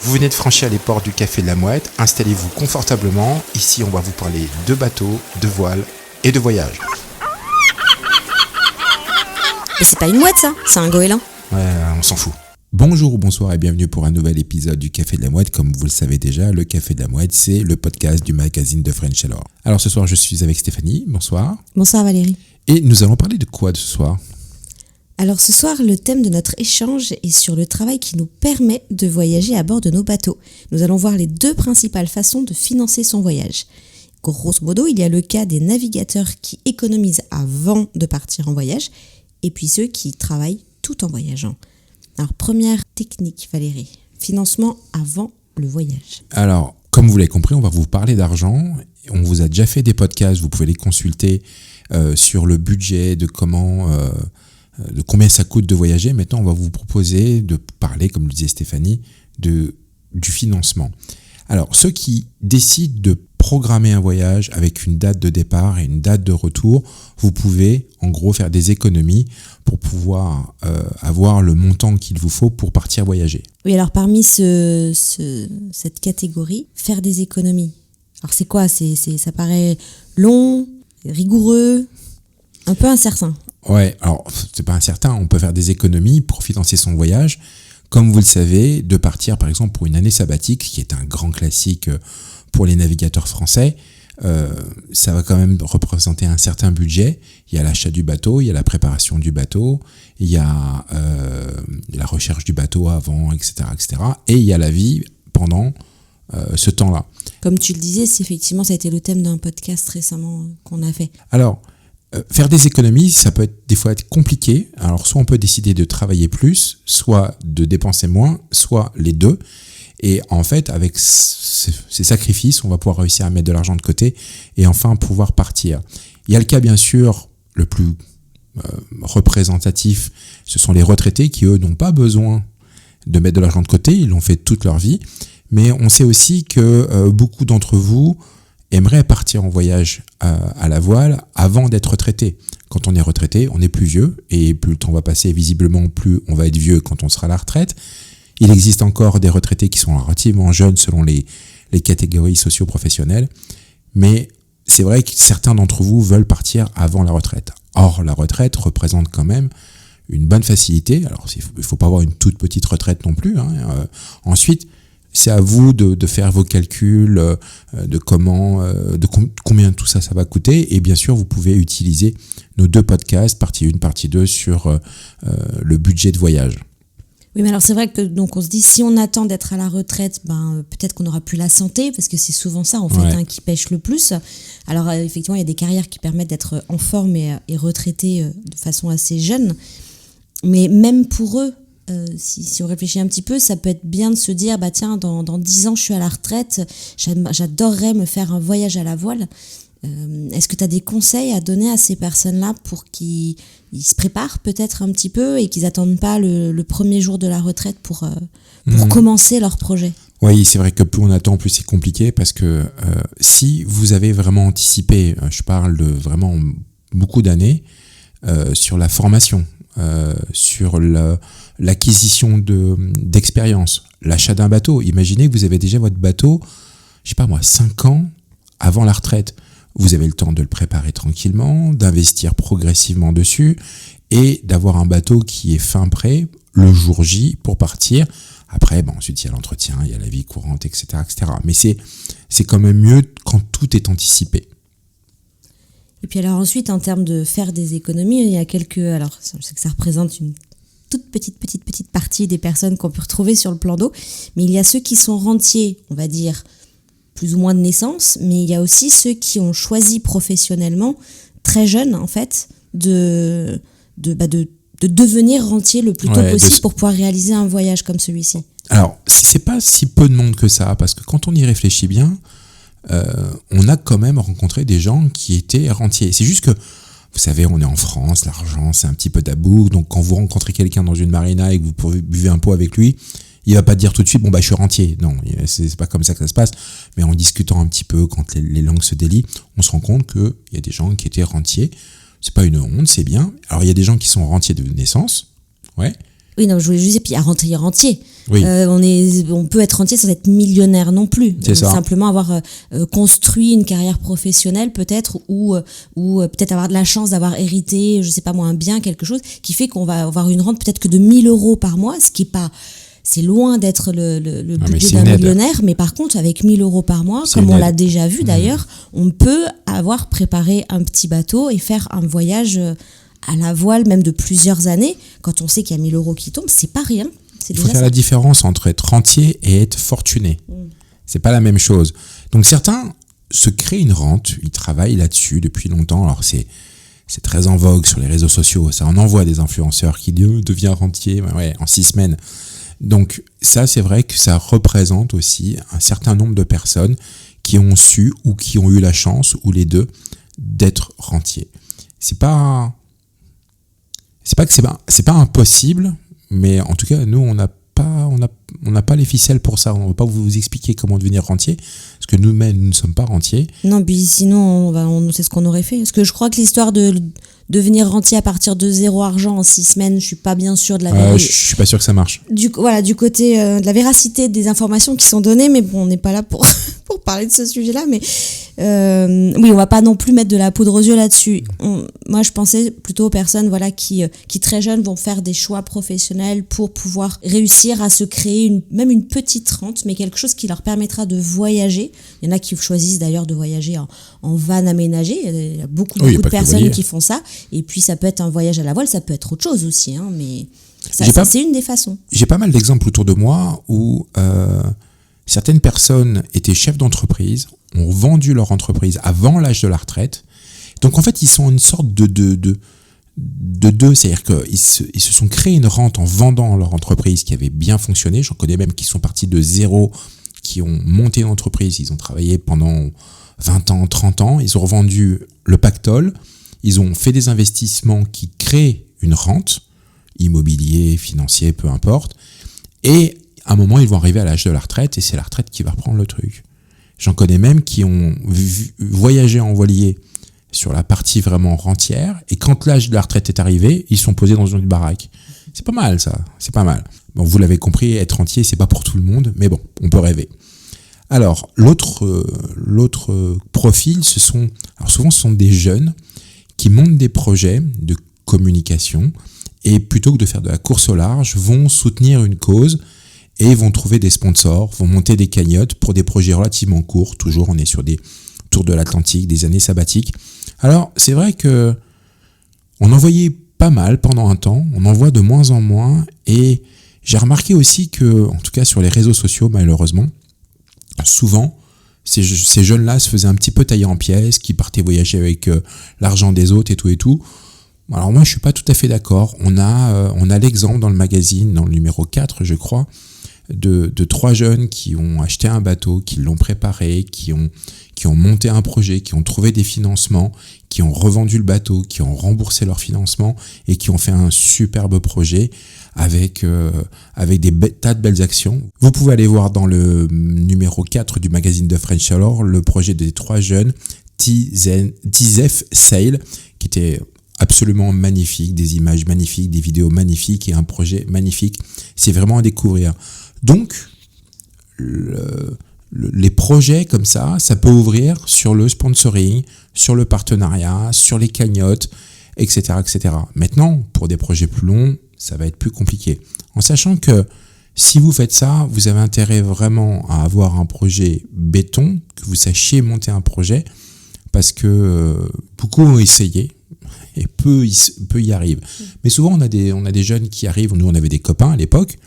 Vous venez de franchir les portes du Café de la Mouette, installez-vous confortablement. Ici, on va vous parler de bateaux, de voiles et de voyage. Mais c'est pas une mouette ça, c'est un goéland. Ouais, on s'en fout. Bonjour ou bonsoir et bienvenue pour un nouvel épisode du Café de la Mouette. Comme vous le savez déjà, le Café de la Mouette, c'est le podcast du magazine de French Alors. Alors ce soir, je suis avec Stéphanie. Bonsoir. Bonsoir Valérie. Et nous allons parler de quoi ce soir ? Alors ce soir, le thème de notre échange est sur le travail qui nous permet de voyager à bord de nos bateaux. Nous allons voir les deux principales façons de financer son voyage. Grosso modo, il y a le cas des navigateurs qui économisent avant de partir en voyage et puis ceux qui travaillent tout en voyageant. Alors première technique Valérie, financement avant le voyage. Alors, comme vous l'avez compris, on va vous parler d'argent. On vous a déjà fait des podcasts, vous pouvez les consulter sur le budget, de combien ça coûte de voyager. Maintenant, on va vous proposer de parler, comme le disait Stéphanie, du financement. Alors, ceux qui décident de programmer un voyage avec une date de départ et une date de retour, vous pouvez en gros faire des économies pour pouvoir avoir le montant qu'il vous faut pour partir voyager. Oui, alors parmi cette catégorie, faire des économies. Alors c'est quoi ? Ça paraît long, rigoureux, un peu incertain. Ouais, alors c'est pas incertain, on peut faire des économies pour financer son voyage. Comme vous le savez, de partir par exemple pour une année sabbatique, qui est un grand classique pour les navigateurs français, ça va quand même représenter un certain budget. Il y a l'achat du bateau, il y a la préparation du bateau, il y a la recherche du bateau avant, etc., etc. Et il y a la vie pendant ce temps-là. Comme tu le disais, effectivement, ça a été le thème d'un podcast récemment qu'on a fait. Alors, faire des économies, ça peut des fois être compliqué. Alors, soit on peut décider de travailler plus, soit de dépenser moins, soit les deux. Et en fait, avec ces sacrifices, on va pouvoir réussir à mettre de l'argent de côté et enfin pouvoir partir. Il y a le cas, bien sûr, le plus représentatif, ce sont les retraités qui, eux, n'ont pas besoin de mettre de l'argent de côté. Ils l'ont fait toute leur vie. Mais on sait aussi que beaucoup d'entre vous aimeraient partir en voyage à la voile avant d'être retraité. Quand on est retraité, on est plus vieux et plus le temps va passer, visiblement, plus on va être vieux quand on sera à la retraite. Il existe encore des retraités qui sont relativement jeunes selon les catégories socio-professionnelles, mais c'est vrai que certains d'entre vous veulent partir avant la retraite. Or, la retraite représente quand même une bonne facilité. Alors, il ne faut pas avoir une toute petite retraite non plus. Ensuite, c'est à vous de faire vos calculs de combien tout ça va coûter. Et bien sûr, vous pouvez utiliser nos deux podcasts, partie 1, partie 2, sur le budget de voyage. Oui, mais alors c'est vrai que donc on se dit si on attend d'être à la retraite, peut-être qu'on n'aura plus la santé, parce que c'est souvent ça en fait qui pêche le plus. Alors effectivement, il y a des carrières qui permettent d'être en forme et retraités de façon assez jeune. Mais même pour eux, si on réfléchit un petit peu, ça peut être bien de se dire tiens, dans 10 ans je suis à la retraite, j'adorerais me faire un voyage à la voile. Est-ce que tu as des conseils à donner à ces personnes-là pour qu'ils se préparent peut-être un petit peu et qu'ils n'attendent pas le premier jour de la retraite pour commencer leur projet ? Oui, c'est vrai que plus on attend, plus c'est compliqué parce que si vous avez vraiment anticipé, je parle de vraiment beaucoup d'années, sur la formation, sur l'acquisition d'expérience, l'achat d'un bateau. Imaginez que vous avez déjà votre bateau, 5 ans avant la retraite. Vous avez le temps de le préparer tranquillement, d'investir progressivement dessus et d'avoir un bateau qui est fin prêt le jour J pour partir. Après, ensuite, il y a l'entretien, il y a la vie courante, etc., etc. Mais c'est quand même mieux quand tout est anticipé. Et puis alors ensuite, en termes de faire des économies, il y a alors je sais que ça représente une toute petite partie des personnes qu'on peut retrouver sur le plan d'eau, mais il y a ceux qui sont rentiers, on va dire, plus ou moins de naissance, mais il y a aussi ceux qui ont choisi professionnellement, très jeunes en fait, de devenir rentier le plus tôt possible pour pouvoir réaliser un voyage comme celui-ci. Alors, c'est pas si peu de monde que ça, parce que quand on y réfléchit bien, on a quand même rencontré des gens qui étaient rentiers. C'est juste que, vous savez, on est en France, l'argent c'est un petit peu tabou, donc quand vous rencontrez quelqu'un dans une marina et que vous buvez un pot avec lui, il va pas dire tout de suite, je suis rentier. Non, c'est pas comme ça que ça se passe. Mais en discutant un petit peu, quand les langues se délient, on se rend compte qu'il y a des gens qui étaient rentiers. C'est pas une honte, c'est bien. Alors, il y a des gens qui sont rentiers de naissance. Ouais. Oui, non, je voulais juste dire, puis il y a rentier. Oui. On peut être rentier sans être millionnaire non plus. C'est ça. Simplement avoir construit une carrière professionnelle peut-être ou peut-être avoir de la chance d'avoir hérité, je sais pas moi, un bien, quelque chose qui fait qu'on va avoir une rente peut-être que de 1 000 € par mois, ce qui est pas... C'est loin d'être le budget d'un millionnaire, mais par contre, avec 1 000 € par mois, comme on l'a déjà vu d'ailleurs, on peut avoir préparé un petit bateau et faire un voyage à la voile, même de plusieurs années. Quand on sait qu'il y a 1 000 € qui tombent, c'est pas rien. Il faut faire la différence entre être rentier et être fortuné. C'est pas la même chose. Donc certains se créent une rente, ils travaillent là-dessus depuis longtemps. Alors c'est très en vogue sur les réseaux sociaux. Ça en envoie des influenceurs qui deviennent rentiers en 6 semaines. Donc ça, c'est vrai que ça représente aussi un certain nombre de personnes qui ont su ou qui ont eu la chance, ou les deux, d'être rentiers. C'est pas impossible, mais en tout cas, nous, on n'a pas les ficelles pour ça. On ne va pas vous expliquer comment devenir rentier, parce que nous-mêmes, nous ne sommes pas rentiers. Non, puis sinon, on sait ce qu'on aurait fait. Parce que je crois que l'histoire de devenir rentier à partir de 0 argent en 6 semaines, je suis pas bien sûre de la vérité. Je suis pas sûr que ça marche. Du côté de la véracité des informations qui sont données, mais bon, on n'est pas là pour parler de ce sujet-là, mais oui, on va pas non plus mettre de la poudre aux yeux là-dessus. Moi, je pensais plutôt aux personnes qui très jeunes vont faire des choix professionnels pour pouvoir réussir à se créer même une petite rente, mais quelque chose qui leur permettra de voyager. Il y en a qui choisissent d'ailleurs de voyager en van aménagé. Il y a beaucoup de personnes qui font ça. Et puis, ça peut être un voyage à la voile, ça peut être autre chose aussi, hein, mais c'est une des façons. J'ai pas mal d'exemples autour de moi où certaines personnes étaient chefs d'entreprise, ont vendu leur entreprise avant l'âge de la retraite. Donc en fait, ils sont une sorte de deux, c'est-à-dire qu'ils se sont créés une rente en vendant leur entreprise qui avait bien fonctionné. J'en connais même qui sont partis de zéro, qui ont monté une entreprise, ils ont travaillé pendant 20 ans, 30 ans, ils ont revendu le pactole, ils ont fait des investissements qui créent une rente, immobilier, financier, peu importe, et à un moment, ils vont arriver à l'âge de la retraite, et c'est la retraite qui va reprendre le truc. J'en connais même qui ont voyagé en voilier sur la partie vraiment rentière, et quand l'âge de la retraite est arrivé, ils sont posés dans une baraque. C'est pas mal, ça. C'est pas mal. Bon, vous l'avez compris, être rentier, c'est pas pour tout le monde, mais bon, on peut rêver. Alors, l'autre profil, souvent ce sont des jeunes qui montent des projets de communication, et plutôt que de faire de la course au large, vont soutenir une cause, et vont trouver des sponsors, vont monter des cagnottes pour des projets relativement courts. Toujours, on est sur des tours de l'Atlantique, des années sabbatiques. Alors, c'est vrai que on en voyait pas mal pendant un temps, on en voit de moins en moins, et j'ai remarqué aussi que, en tout cas sur les réseaux sociaux, malheureusement, souvent, ces jeunes-là se faisaient un petit peu tailler en pièces, qui partaient voyager avec l'argent des autres et tout. Alors moi, je suis pas tout à fait d'accord. On a l'exemple dans le magazine, dans le numéro 4, je crois, de 3 jeunes qui ont acheté un bateau, qui l'ont préparé, qui ont monté un projet, qui ont trouvé des financements, qui ont revendu le bateau, qui ont remboursé leur financement et qui ont fait un superbe projet avec des tas de belles actions. Vous pouvez aller voir dans le numéro 4 du magazine de French Sailor le projet des 3 jeunes, TZF Sail, qui était absolument magnifique, des images magnifiques, des vidéos magnifiques et un projet magnifique. C'est vraiment à découvrir. Donc, les projets comme ça peut ouvrir sur le sponsoring, sur le partenariat, sur les cagnottes, etc., etc. Maintenant, pour des projets plus longs, ça va être plus compliqué. En sachant que si vous faites ça, vous avez intérêt vraiment à avoir un projet béton, que vous sachiez monter un projet, parce que beaucoup ont essayé, et peu y arrivent. Mais souvent, on a des jeunes qui arrivent. Nous, on avait des copains à l'époque,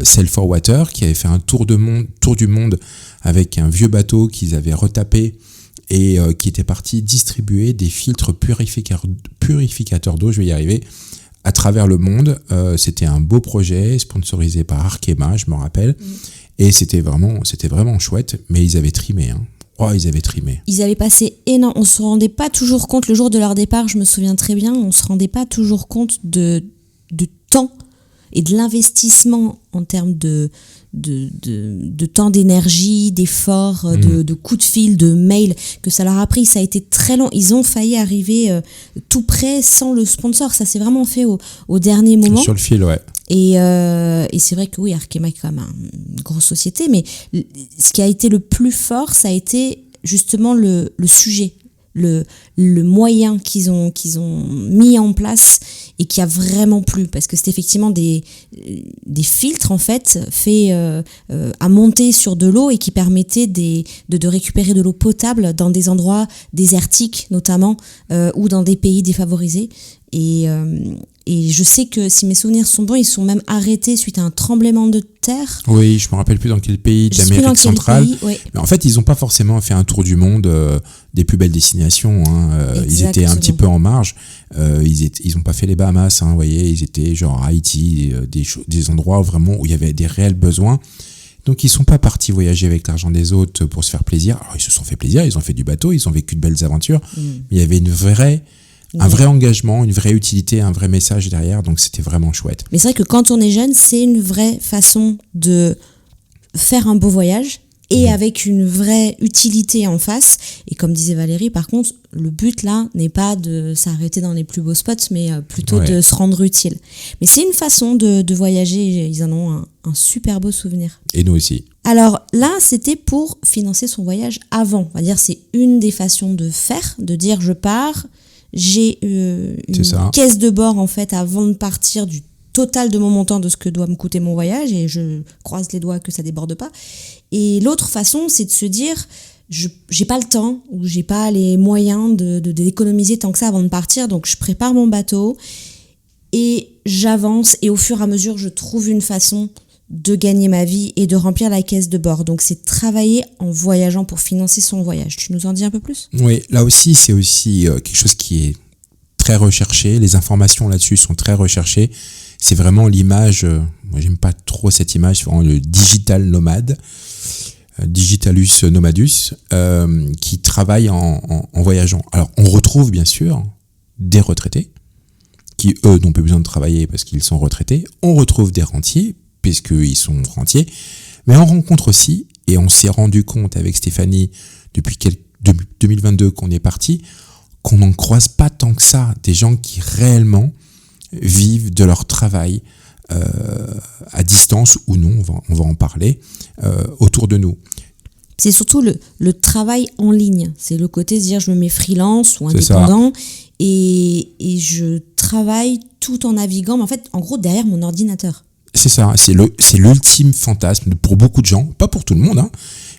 Sail for Water, qui avait fait un tour du monde avec un vieux bateau qu'ils avaient retapé et qui était parti distribuer des filtres purificateurs d'eau, je vais y arriver, à travers le monde. C'était un beau projet sponsorisé par Arkema, je me rappelle, et c'était vraiment chouette, mais ils avaient trimé, hein. Oh, ils avaient trimé. Ils avaient passé énorme. On se rendait pas toujours compte, le jour de leur départ, je me souviens très bien, on se rendait pas toujours compte du temps et de l'investissement en termes de temps, d'énergie, d'efforts, de coups de fil, de mails que ça leur a pris. Ça a été très long. Ils ont failli arriver tout près sans le sponsor. Ça s'est vraiment fait au dernier moment. Sur le fil, ouais. Et c'est vrai que oui, Arkema est quand même une grosse société, mais ce qui a été le plus fort, ça a été justement le sujet, le moyen qu'ils ont mis en place et qui a vraiment plu, parce que c'est effectivement des filtres en fait faits à monter sur de l'eau et qui permettaient de récupérer de l'eau potable dans des endroits désertiques notamment ou dans des pays défavorisés. Et je sais que si mes souvenirs sont bons, ils sont même arrêtés suite à un tremblement de terre. Oui, je me rappelle plus dans quel pays d'Amérique centrale. Oui. Mais en fait, ils n'ont pas forcément fait un tour du monde des plus belles destinations. Ils étaient un petit peu en marge. Ils n'ont pas fait les Bahamas. Vous voyez, ils étaient genre à Haïti, des endroits vraiment où il y avait des réels besoins. Donc, ils sont pas partis voyager avec l'argent des autres pour se faire plaisir. Alors, ils se sont fait plaisir. Ils ont fait du bateau. Ils ont vécu de belles aventures. Mais il y avait un vrai engagement, une vraie utilité, un vrai message derrière, donc c'était vraiment chouette. Mais c'est vrai que quand on est jeune, c'est une vraie façon de faire un beau voyage et avec une vraie utilité en face. Et comme disait Valérie, par contre, le but là n'est pas de s'arrêter dans les plus beaux spots, mais plutôt de se rendre utile. Mais c'est une façon de voyager, ils en ont un super beau souvenir. Et nous aussi. Alors là, c'était pour financer son voyage avant. On va dire c'est une des façons de faire, de dire je pars, j'ai une caisse de bord en fait avant de partir du total de mon montant de ce que doit me coûter mon voyage et je croise les doigts que ça déborde pas. Et l'autre façon, c'est de se dire j'ai pas le temps ou j'ai pas les moyens d'économiser tant que ça avant de partir, donc je prépare mon bateau et j'avance et au fur et à mesure je trouve une façon de gagner ma vie et de remplir la caisse de bord. Donc c'est travailler en voyageant pour financer son voyage. Tu nous en dis un peu plus ? Oui, là aussi c'est aussi quelque chose qui est très recherché, les informations là-dessus sont très recherchées. C'est vraiment l'image, moi j'aime pas trop cette image, c'est vraiment le digital nomade, digitalus nomadus, qui travaille en voyageant. Alors on retrouve bien sûr des retraités qui eux n'ont plus besoin de travailler parce qu'ils sont retraités. On retrouve des rentiers puisqu'ils sont rentiers, mais on rencontre aussi, et on s'est rendu compte avec Stéphanie depuis 2022 qu'on est parti, qu'on n'en croise pas tant que ça, des gens qui réellement vivent de leur travail à distance ou non, on va en parler, autour de nous. C'est surtout le travail en ligne, c'est le côté de dire je me mets freelance ou indépendant et je travaille tout en naviguant, mais en fait, en gros, derrière mon ordinateur. C'est ça, c'est l'ultime fantasme pour beaucoup de gens, pas pour tout le monde,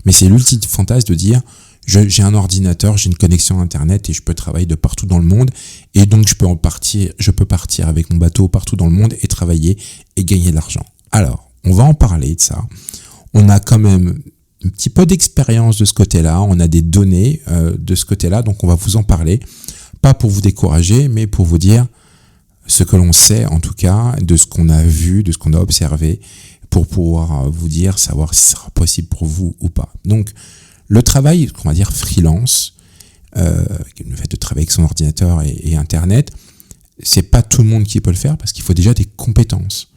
mais c'est l'ultime fantasme de dire j'ai un ordinateur, j'ai une connexion internet et je peux travailler de partout dans le monde et donc je peux partir avec mon bateau partout dans le monde et travailler et gagner de l'argent. Alors, on va en parler de ça. On a quand même un petit peu d'expérience de ce côté-là, on a des données de ce côté-là, donc on va vous en parler, pas pour vous décourager, mais pour vous dire ce que l'on sait en tout cas, de ce qu'on a vu, de ce qu'on a observé, pour pouvoir vous dire, savoir si ce sera possible pour vous ou pas. Donc, le travail, on va dire freelance, le fait de travailler avec son ordinateur et Internet, c'est pas tout le monde qui peut le faire parce qu'il faut déjà des compétences.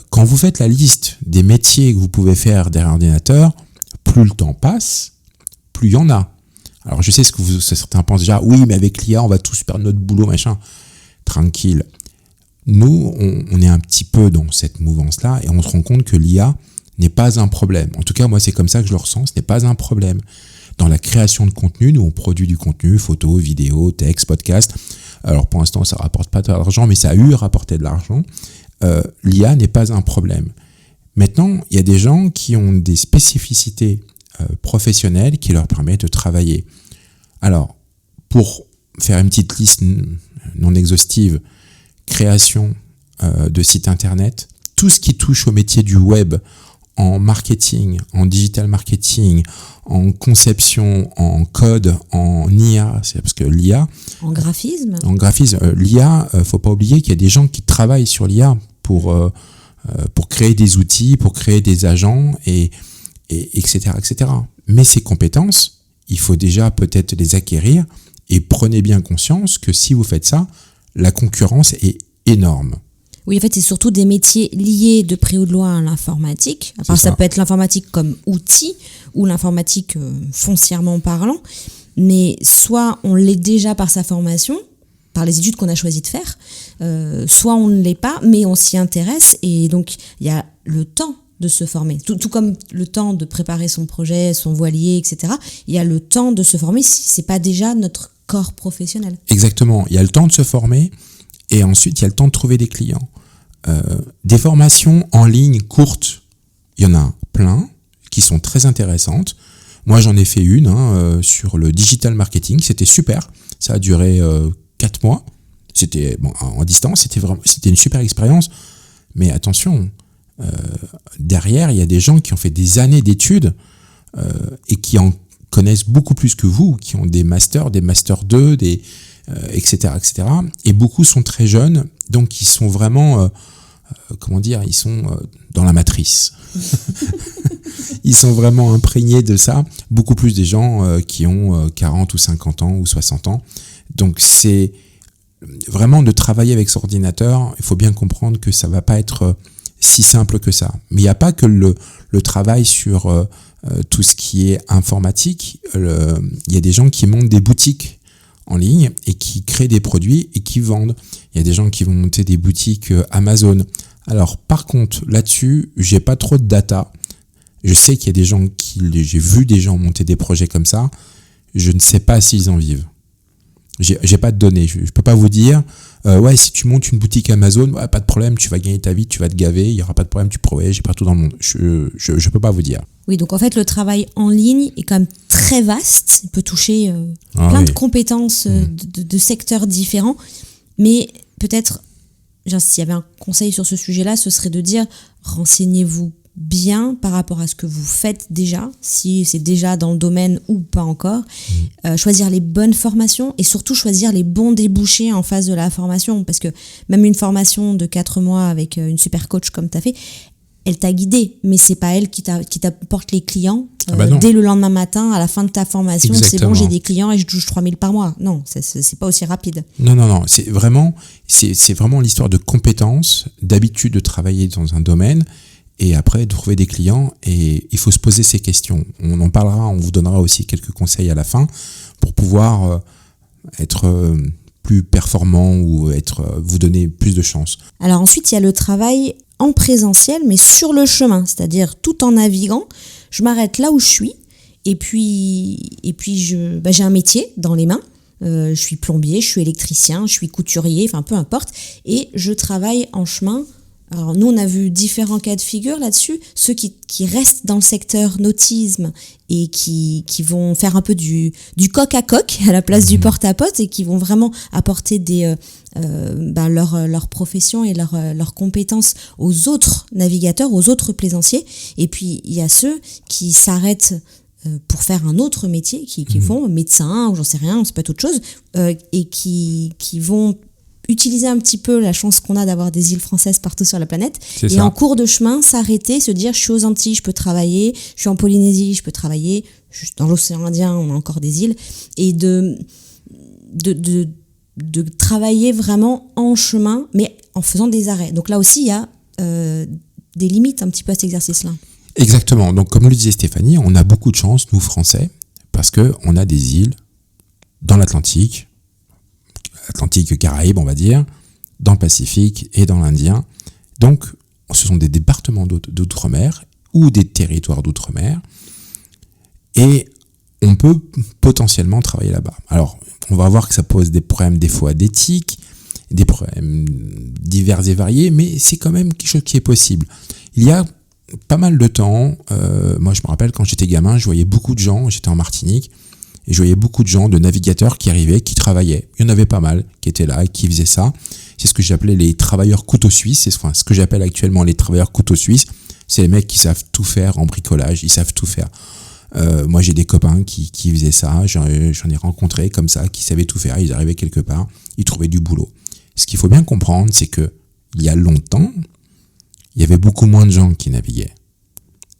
Quand vous faites la liste des métiers que vous pouvez faire derrière l'ordinateur, plus le temps passe, plus il y en a. Alors, je sais ce que certains pensent déjà, oui, mais avec l'IA, on va tous perdre notre boulot, machin. Tranquille. Nous, on est un petit peu dans cette mouvance-là et on se rend compte que l'IA n'est pas un problème. En tout cas, moi, c'est comme ça que je le ressens, ce n'est pas un problème. Dans la création de contenu, nous, on produit du contenu, photos, vidéos, textes, podcasts. Alors, pour l'instant, ça ne rapporte pas d'argent, mais ça a eu rapporté de l'argent. L'IA n'est pas un problème. Maintenant, il y a des gens qui ont des spécificités professionnelles qui leur permettent de travailler. Alors, pour faire une petite liste non exhaustive, création de sites internet, tout ce qui touche au métier du web, en marketing, en digital marketing, en conception, en code, en IA, c'est parce que l'IA... En graphisme, l'IA, faut pas oublier qu'il y a des gens qui travaillent sur l'IA pour créer des outils, pour créer des agents, et etc., etc. Mais ces compétences, il faut déjà peut-être les acquérir, et prenez bien conscience que si vous faites ça, la concurrence est énorme. Oui, en fait, c'est surtout des métiers liés de près ou de loin à l'informatique. Alors, ça peut être l'informatique comme outil ou l'informatique foncièrement parlant. Mais soit on l'est déjà par sa formation, par les études qu'on a choisi de faire, soit on ne l'est pas, mais on s'y intéresse, et donc il y a le temps de se former. Tout comme le temps de préparer son projet, son voilier, etc. Il y a le temps de se former si c'est pas déjà notre corps professionnel. Exactement. Il y a le temps de se former et ensuite il y a le temps de trouver des clients. Des formations en ligne courtes, il y en a plein qui sont très intéressantes. Moi, j'en ai fait une sur le digital marketing. C'était super. Ça a duré 4 mois. C'était en distance. C'était une super expérience. Mais attention, derrière, il y a des gens qui ont fait des années d'études et qui en connaissent beaucoup plus que vous, qui ont des masters 2, etc., etc. Et beaucoup sont très jeunes, donc ils sont vraiment, ils sont dans la matrice. Ils sont vraiment imprégnés de ça, beaucoup plus des gens qui ont 40 ou 50 ans ou 60 ans. Donc c'est vraiment de travailler avec son ordinateur, il faut bien comprendre que ça va pas être si simple que ça. Mais il n'y a pas que le travail sur tout ce qui est informatique. Il y a des gens qui montent des boutiques en ligne et qui créent des produits et qui vendent. Il y a des gens qui vont monter des boutiques Amazon. Alors par contre, là-dessus, j'ai pas trop de data. Je sais qu'il y a des gens j'ai vu des gens monter des projets comme ça. Je ne sais pas s'ils en vivent. J'ai pas de données. Je peux pas vous dire, si tu montes une boutique Amazon, pas de problème, tu vas gagner ta vie, tu vas te gaver, il y aura pas de problème, tu peux voyager partout dans le monde. Je peux pas vous dire. Oui, donc en fait, le travail en ligne est quand même très vaste. Il peut toucher plein de compétences de secteurs différents. Mais peut-être, s'il y avait un conseil sur ce sujet-là, ce serait de dire, renseignez-vous bien par rapport à ce que vous faites déjà, si c'est déjà dans le domaine ou pas encore, choisir les bonnes formations et surtout choisir les bons débouchés en face de la formation, parce que même une formation de 4 mois avec une super coach comme tu as fait, elle t'a guidé, mais c'est pas elle qui t'apporte les clients dès le lendemain matin, à la fin de ta formation. Exactement. C'est bon, j'ai des clients et je touche 3 000 par mois. Non, c'est pas aussi rapide. Non, c'est vraiment l'histoire de compétences, d'habitude de travailler dans un domaine, et après de trouver des clients, et il faut se poser ces questions. On en parlera, on vous donnera aussi quelques conseils à la fin pour pouvoir être plus performant ou vous donner plus de chance. Alors ensuite, il y a le travail en présentiel, mais sur le chemin, c'est-à-dire tout en naviguant. Je m'arrête là où je suis, et puis j'ai un métier dans les mains. Je suis plombier, je suis électricien, je suis couturier, enfin peu importe, et je travaille en chemin. Alors nous, on a vu différents cas de figure là-dessus, ceux qui restent dans le secteur nautisme et qui vont faire un peu du coq à coq à la place du porte-à-pote, et qui vont vraiment apporter leur profession et leurs compétences aux autres navigateurs, aux autres plaisanciers. Et puis il y a ceux qui s'arrêtent pour faire un autre métier, qui font médecin ou j'en sais rien, c'est peut-être autre chose, et qui vont utiliser un petit peu la chance qu'on a d'avoir des îles françaises partout sur la planète, et en cours de chemin s'arrêter, se dire je suis aux Antilles, je peux travailler, je suis en Polynésie, je peux travailler, dans l'océan Indien on a encore des îles, et de travailler vraiment en chemin, mais en faisant des arrêts. Donc là aussi il y a des limites un petit peu à cet exercice-là. Exactement. Donc comme le disait Stéphanie, on a beaucoup de chance, nous Français, parce qu'on a des îles dans l'Atlantique, Caraïbes, on va dire, dans le Pacifique et dans l'Indien. Donc, ce sont des départements d'outre-mer ou des territoires d'outre-mer, et on peut potentiellement travailler là-bas. Alors, on va voir que ça pose des problèmes des fois d'éthique, des problèmes divers et variés, mais c'est quand même quelque chose qui est possible. Il y a pas mal de temps, moi je me rappelle quand j'étais gamin, je voyais beaucoup de gens, j'étais en Martinique, et je voyais beaucoup de gens, de navigateurs qui arrivaient, qui travaillaient. Il y en avait pas mal qui étaient là, qui faisaient ça. C'est ce que j'appelais les travailleurs couteaux suisses. C'est ce que j'appelle actuellement les travailleurs couteaux suisses. C'est les mecs qui savent tout faire en bricolage, ils savent tout faire. Moi, j'ai des copains qui faisaient ça. J'en ai rencontré comme ça, qui savaient tout faire. Ils arrivaient quelque part, ils trouvaient du boulot. Ce qu'il faut bien comprendre, c'est que il y a longtemps, il y avait beaucoup moins de gens qui naviguaient.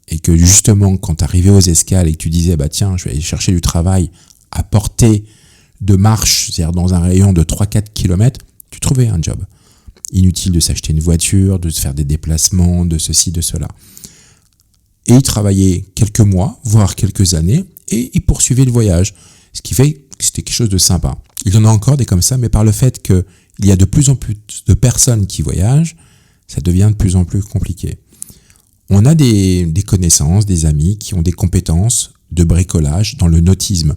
Et que justement, quand tu arrivais aux escales et que tu disais, tiens, je vais aller chercher du travail à portée de marche, c'est-à-dire dans un rayon de 3-4 km, tu trouvais un job. Inutile de s'acheter une voiture, de se faire des déplacements, de ceci, de cela. Et ils travaillaient quelques mois, voire quelques années, et ils poursuivaient le voyage. Ce qui fait que c'était quelque chose de sympa. Il y en a encore des comme ça, mais par le fait qu'ils il y a de plus en plus de personnes qui voyagent, ça devient de plus en plus compliqué. On a des connaissances, des amis qui ont des compétences de bricolage dans le nautisme.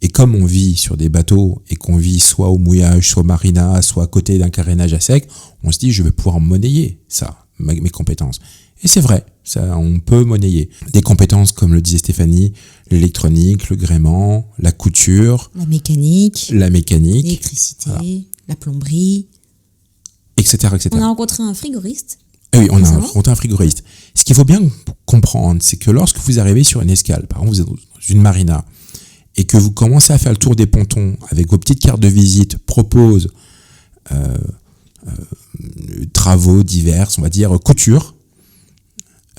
Et comme on vit sur des bateaux et qu'on vit soit au mouillage, soit au marina, soit à côté d'un carénage à sec, on se dit je vais pouvoir monnayer ça, mes compétences. Et c'est vrai, ça, on peut monnayer. Des compétences comme le disait Stéphanie, l'électronique, le gréement, la couture, la mécanique, l'électricité, voilà, la plomberie, etc., etc. On a rencontré un frigoriste. Oui, on a rencontré un frigoriste. Ce qu'il faut bien comprendre, c'est que lorsque vous arrivez sur une escale, par exemple vous êtes dans une marina, et que vous commencez à faire le tour des pontons avec vos petites cartes de visite, propose travaux divers, on va dire couture,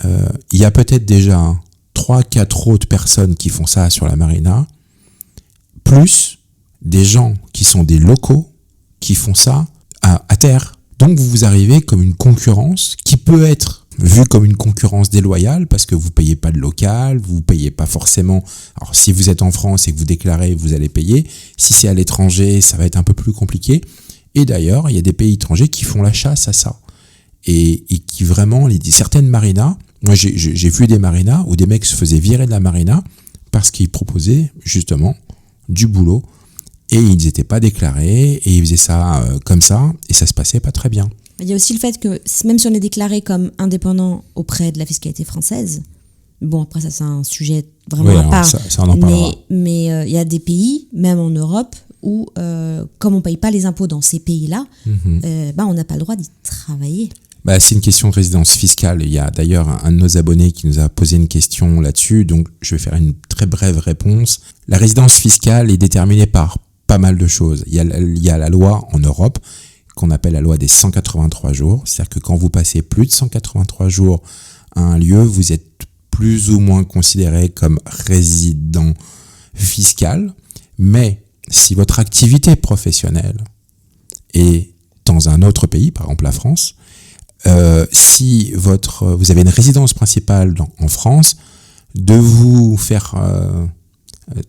il y a peut-être déjà 3-4 autres personnes qui font ça sur la marina, plus des gens qui sont des locaux qui font ça à terre. Donc vous arrivez comme une concurrence qui peut être vue comme une concurrence déloyale parce que vous payez pas de local, vous payez pas forcément. Alors si vous êtes en France et que vous déclarez, vous allez payer. Si c'est à l'étranger, ça va être un peu plus compliqué. Et d'ailleurs, il y a des pays étrangers qui font la chasse à ça. Et qui vraiment, certaines marinas, moi j'ai vu des marinas où des mecs se faisaient virer de la marina parce qu'ils proposaient justement du boulot et ils n'étaient pas déclarés et ils faisaient ça comme ça et ça se passait pas très bien. Il y a aussi le fait que même si on est déclaré comme indépendant auprès de la fiscalité française, bon après ça c'est un sujet vraiment à part, ça on en parlera. Mais il y a des pays, même en Europe, où comme on ne paye pas les impôts dans ces pays-là, on n'a pas le droit d'y travailler. C'est une question de résidence fiscale. Il y a d'ailleurs un de nos abonnés qui nous a posé une question là-dessus, donc je vais faire une très brève réponse. La résidence fiscale est déterminée par pas mal de choses. Il y a la loi en Europe qu'on appelle la loi des 183 jours. C'est-à-dire que quand vous passez plus de 183 jours à un lieu, vous êtes plus ou moins considéré comme résident fiscal. Mais si votre activité professionnelle est dans un autre pays, par exemple la France, si vous avez une résidence principale en France, de vous faire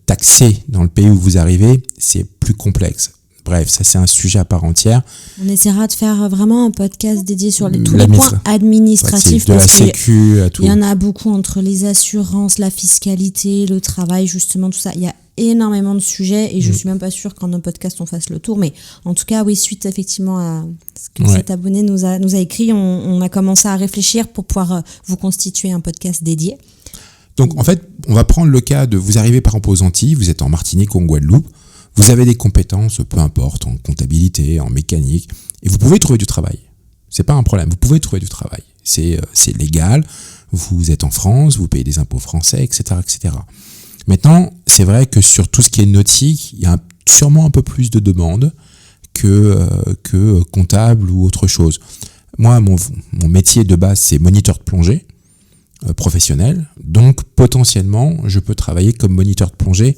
taxer dans le pays où vous arrivez, c'est plus complexe. Bref, ça c'est un sujet à part entière. On essaiera de faire vraiment un podcast dédié sur tous les points administratifs. De la sécu à tout. Il y en a beaucoup entre les assurances, la fiscalité, le travail, justement tout ça. Il y a énormément de sujets et je suis même pas sûre qu'en un podcast on fasse le tour. Mais en tout cas, oui, suite effectivement à ce que cet abonné nous a écrit, on a commencé à réfléchir pour pouvoir vous constituer un podcast dédié. Donc en fait, on va prendre le cas de vous arrivez par exemple aux Antilles, vous êtes en Martinique ou en Guadeloupe, vous avez des compétences, peu importe, en comptabilité, en mécanique, et vous pouvez trouver du travail. C'est pas un problème, vous pouvez trouver du travail. C'est légal, vous êtes en France, vous payez des impôts français, etc., etc. Maintenant, c'est vrai que sur tout ce qui est nautique, il y a sûrement un peu plus de demandes que comptable ou autre chose. Moi, mon métier de base, c'est moniteur de plongée professionnel. Donc, potentiellement, je peux travailler comme moniteur de plongée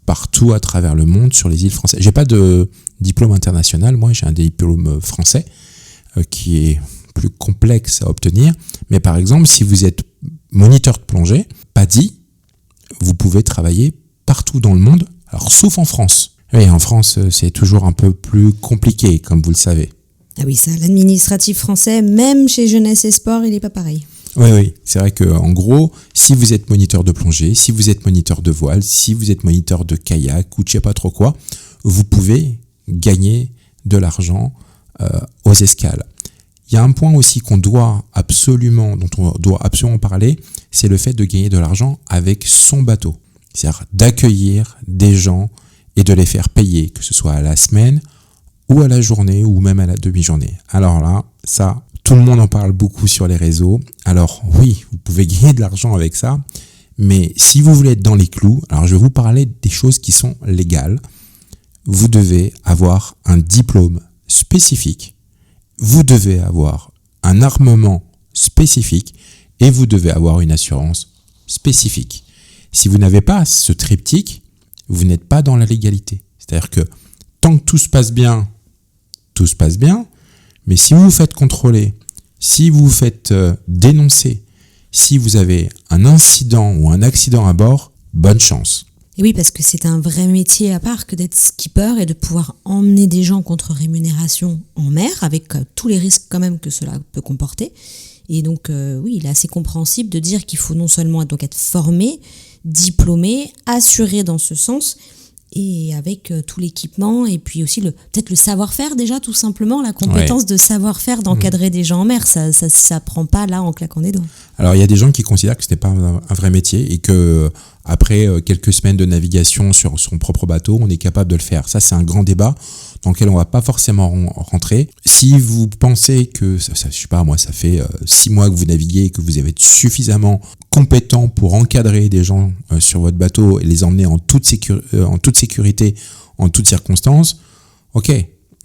partout à travers le monde sur les îles françaises. J'ai pas de diplôme international, moi j'ai un diplôme français qui est plus complexe à obtenir. Mais par exemple, si vous êtes moniteur de plongée, PADI, vous pouvez travailler partout dans le monde, alors sauf en France. Oui, en France, c'est toujours un peu plus compliqué, comme vous le savez. Ah oui, ça, l'administratif français, même chez Jeunesse et Sport, il n'est pas pareil. Oui, c'est vrai que en gros, si vous êtes moniteur de plongée, si vous êtes moniteur de voile, si vous êtes moniteur de kayak ou je sais pas trop quoi, vous pouvez gagner de l'argent aux escales. Il y a un point aussi dont on doit absolument parler, c'est le fait de gagner de l'argent avec son bateau. C'est-à-dire d'accueillir des gens et de les faire payer, que ce soit à la semaine ou à la journée ou même à la demi-journée. Alors là, ça, tout le monde en parle beaucoup sur les réseaux. Alors oui, vous pouvez gagner de l'argent avec ça, mais si vous voulez être dans les clous, alors je vais vous parler des choses qui sont légales. Vous devez avoir un diplôme spécifique, vous devez avoir un armement spécifique et vous devez avoir une assurance spécifique. Si vous n'avez pas ce triptyque, vous n'êtes pas dans la légalité. C'est-à-dire que tant que tout se passe bien, mais si vous vous faites contrôler, si vous vous faites dénoncer, si vous avez un incident ou un accident à bord, bonne chance. Et oui, parce que c'est un vrai métier à part que d'être skipper et de pouvoir emmener des gens contre rémunération en mer, avec tous les risques quand même que cela peut comporter. Et donc, oui, il est assez compréhensible de dire qu'il faut non seulement donc être formé, diplômé, assuré dans ce sens, et avec tout l'équipement, et puis aussi peut-être le savoir-faire déjà, tout simplement, la compétence de savoir-faire d'encadrer des gens en mer. Ça prend pas là en claquant des doigts. Alors, il y a des gens qui considèrent que ce n'est pas un vrai métier et que après quelques semaines de navigation sur son propre bateau, on est capable de le faire. Ça, c'est un grand débat dans lequel on va pas forcément rentrer. Si vous pensez que, je sais pas, moi, ça fait 6 mois que vous naviguez et que vous avez suffisamment compétent pour encadrer des gens sur votre bateau et les emmener en toute sécurité, en toutes circonstances, ok.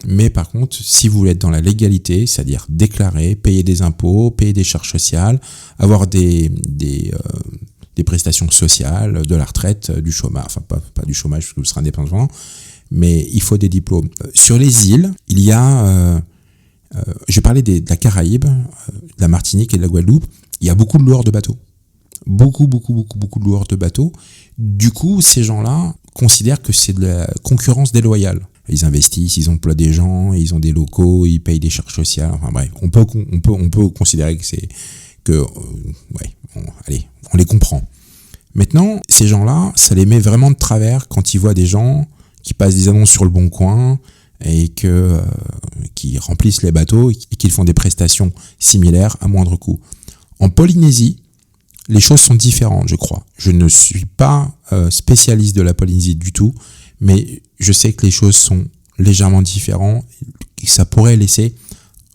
Mais par contre, si vous voulez être dans la légalité, c'est-à-dire déclarer, payer des impôts, payer des charges sociales, avoir des prestations sociales, de la retraite, du chômage, enfin pas du chômage parce que vous serez indépendant, mais il faut des diplômes. Sur les îles, il y a, je parlais de la Caraïbe, de la Martinique et de la Guadeloupe, il y a beaucoup de loueurs de bateaux. Beaucoup de loueurs de bateaux. Du coup, ces gens-là considèrent que c'est de la concurrence déloyale. Ils investissent, ils emploient des gens, ils ont des locaux, ils payent des charges sociales. Enfin bref, on peut considérer que allez, on les comprend. Maintenant, ces gens-là, ça les met vraiment de travers quand ils voient des gens qui passent des annonces sur le Bon Coin et qui remplissent les bateaux et qu'ils font des prestations similaires à moindre coût. En Polynésie, les choses sont différentes, je crois. Je ne suis pas spécialiste de la Polynésie du tout, mais je sais que les choses sont légèrement différentes et que ça pourrait laisser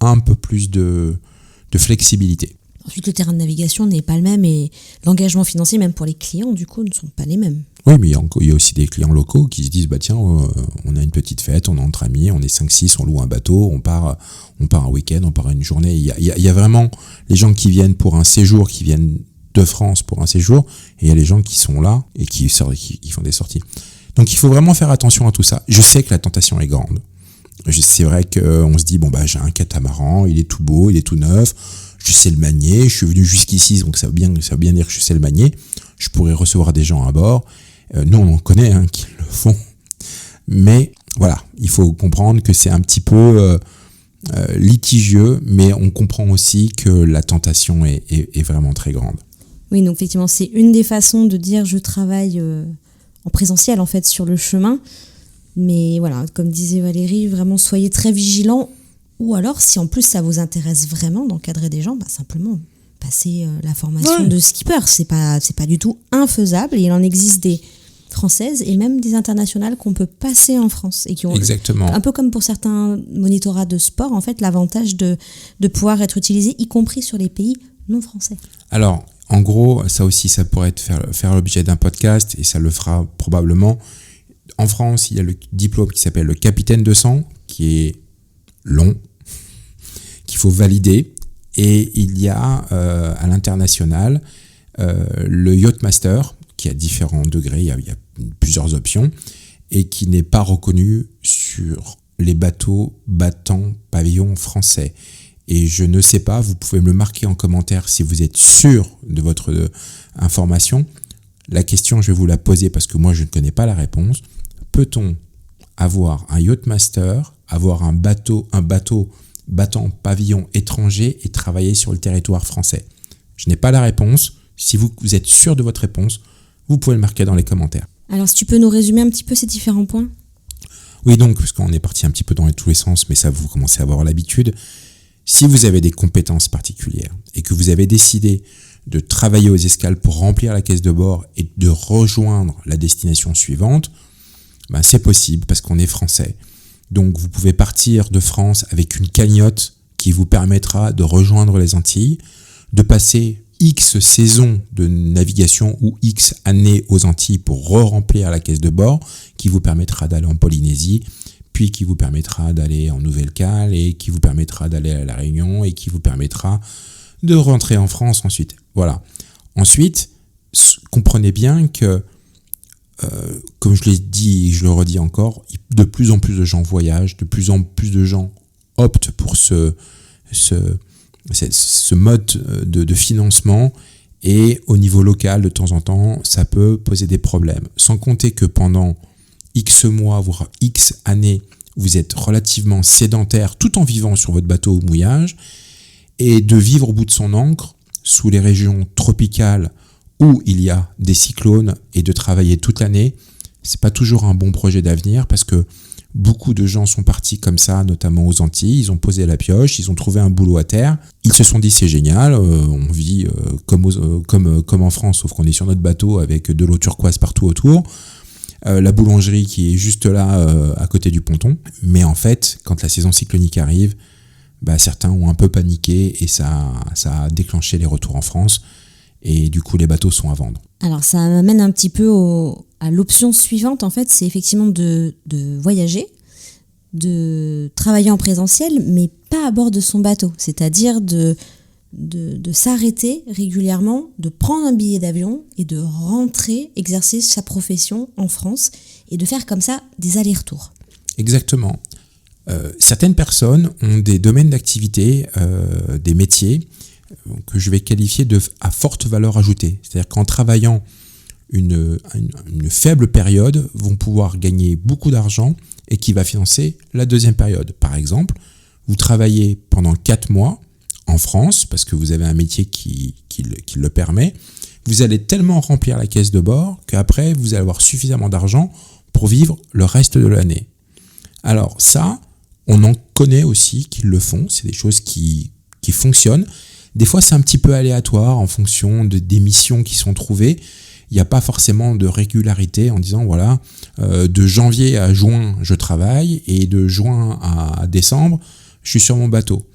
un peu plus de flexibilité. Ensuite, le terrain de navigation n'est pas le même et l'engagement financier, même pour les clients, du coup, ne sont pas les mêmes. Oui, mais il y a aussi des clients locaux qui se disent, bah tiens, on a une petite fête, on est entre amis, on est 5-6, on loue un bateau, on part un week-end, on part une journée. Il y a vraiment les gens qui viennent pour un séjour, qui viennent de France pour un séjour, et il y a les gens qui sont là et qui font des sorties. Donc il faut vraiment faire attention à tout ça. Je sais que la tentation est grande. C'est vrai qu'on se dit, bon bah j'ai un catamaran, il est tout beau, il est tout neuf, je sais le manier, je suis venu jusqu'ici, donc ça veut bien dire que je sais le manier, je pourrais recevoir des gens à bord. Nous on en connaît qui le font, mais voilà, il faut comprendre que c'est un petit peu litigieux, mais on comprend aussi que la tentation est vraiment très grande. Oui, donc effectivement, c'est une des façons de dire je travaille en présentiel en fait sur le chemin. Mais voilà, comme disait Valérie, vraiment soyez très vigilants. Ou alors, si en plus ça vous intéresse vraiment d'encadrer des gens, simplement passez la formation de skipper. C'est pas du tout infaisable. Et il en existe des françaises et même des internationales qu'on peut passer en France. Et qui ont, exactement. Un peu comme pour certains monitorats de sport, en fait, l'avantage de pouvoir être utilisé, y compris sur les pays non français. Alors, en gros, ça aussi, ça pourrait faire l'objet d'un podcast et ça le fera probablement. En France, il y a le diplôme qui s'appelle le capitaine de sang, qui est long, qu'il faut valider. Et il y a à l'international le Yacht Master, qui a différents degrés, il y a plusieurs options, et qui n'est pas reconnu sur les bateaux battant pavillon français. Et je ne sais pas, vous pouvez me le marquer en commentaire si vous êtes sûr de votre information. La question, je vais vous la poser parce que moi, je ne connais pas la réponse. Peut-on avoir un Yacht Master, avoir un bateau battant pavillon étranger et travailler sur le territoire français? Je n'ai pas la réponse. Si vous êtes sûr de votre réponse, vous pouvez le marquer dans les commentaires. Alors, si tu peux nous résumer un petit peu ces différents points? Oui, donc, parce qu'on est parti un petit peu dans tous les sens, mais ça, vous commencez à avoir l'habitude. Si vous avez des compétences particulières et que vous avez décidé de travailler aux escales pour remplir la caisse de bord et de rejoindre la destination suivante, c'est possible parce qu'on est français. Donc vous pouvez partir de France avec une cagnotte qui vous permettra de rejoindre les Antilles, de passer X saisons de navigation ou X années aux Antilles pour re-remplir la caisse de bord, qui vous permettra d'aller en Polynésie, puis qui vous permettra d'aller en Nouvelle-Cale et qui vous permettra d'aller à La Réunion et qui vous permettra de rentrer en France ensuite. Voilà. Ensuite, comprenez bien que, comme je l'ai dit et je le redis encore, de plus en plus de gens voyagent, de plus en plus de gens optent pour ce mode de financement Et au niveau local, de temps en temps, ça peut poser des problèmes. Sans compter que pendant X mois, voire X années, vous êtes relativement sédentaire tout en vivant sur votre bateau au mouillage. Et de vivre au bout de son ancre, sous les régions tropicales où il y a des cyclones, et de travailler toute l'année, c'est pas toujours un bon projet d'avenir, parce que beaucoup de gens sont partis comme ça, notamment aux Antilles. Ils ont posé la pioche, ils ont trouvé un boulot à terre. Ils se sont dit c'est génial, on vit comme en France, sauf qu'on est sur notre bateau avec de l'eau turquoise partout autour. La boulangerie qui est juste là à côté du ponton. Mais en fait, quand la saison cyclonique arrive, certains ont un peu paniqué et ça a déclenché les retours en France. Et du coup, les bateaux sont à vendre. Alors, ça m'amène un petit peu à l'option suivante, en fait, c'est effectivement de voyager, de travailler en présentiel, mais pas à bord de son bateau. C'est-à-dire de s'arrêter régulièrement, de prendre un billet d'avion et de rentrer, exercer sa profession en France et de faire comme ça des allers-retours. Exactement. Certaines personnes ont des domaines d'activité, des métiers que je vais qualifier à forte valeur ajoutée. C'est-à-dire qu'en travaillant une faible période, vont pouvoir gagner beaucoup d'argent et qui va financer la deuxième période. Par exemple, vous travaillez pendant 4 mois en France, parce que vous avez un métier qui le permet, vous allez tellement remplir la caisse de bord qu'après, vous allez avoir suffisamment d'argent pour vivre le reste de l'année. Alors ça, on en connaît aussi qui le font, c'est des choses qui fonctionnent. Des fois, c'est un petit peu aléatoire en fonction des missions qui sont trouvées. Il n'y a pas forcément de régularité en disant, voilà, de janvier à juin, je travaille, et de juin à décembre, je suis sur mon bateau.